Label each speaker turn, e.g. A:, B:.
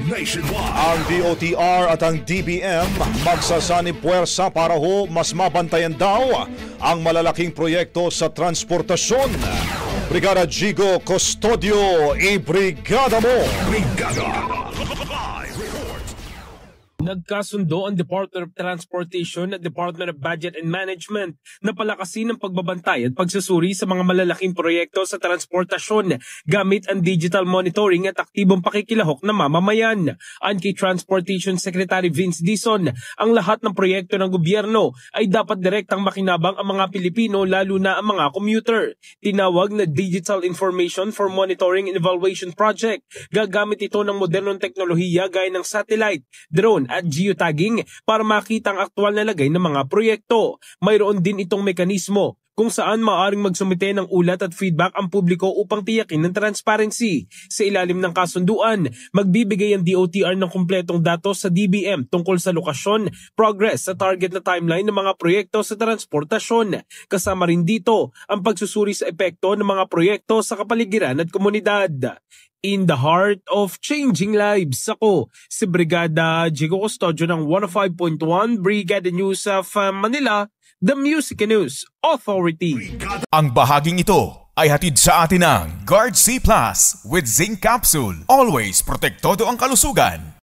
A: nationwide.
B: Ang DOTR at ang DBM magsasanib puwersa para mas mabantayan daw ang malalaking proyekto sa transportasyon. Brigada Jigo Custodio, ibrigada mo!
A: Brigada! Live report!
C: Nagkasundo ang Department of Transportation at Department of Budget and Management na palakasin ang pagbabantay at pagsusuri sa mga malalaking proyekto sa transportasyon gamit ang digital monitoring at aktibong pakikilahok ng mamamayan. Ayon kay Transportation Secretary Vince Dizon, ang lahat ng proyekto ng gobyerno ay dapat direktang makinabang ang mga Pilipino lalo na ang mga commuter. Tinawag na Digital Information for Monitoring and Evaluation Project. Gagamit ito ng modernong teknolohiya gaya ng satellite, drone at geotagging para makita ang aktual na lagay ng mga proyekto. Mayroon din itong mekanismo kung saan maaaring magsumite ng ulat at feedback ang publiko upang tiyakin ng transparency. Sa ilalim ng kasunduan, magbibigay ang DOTR ng kumpletong datos sa DBM tungkol sa lokasyon, progress sa target na timeline ng mga proyekto sa transportasyon. Kasama rin dito ang pagsusuri sa epekto ng mga proyekto sa kapaligiran at komunidad. In the heart of changing lives, ako si Brigada Jigo Custodio ng 105.1 Brigada News of Manila, the Music News Authority.
D: Ang bahaging ito ay hatid sa atin ng Guard C Plus with Zinc Capsule. Always protektado ang kalusugan.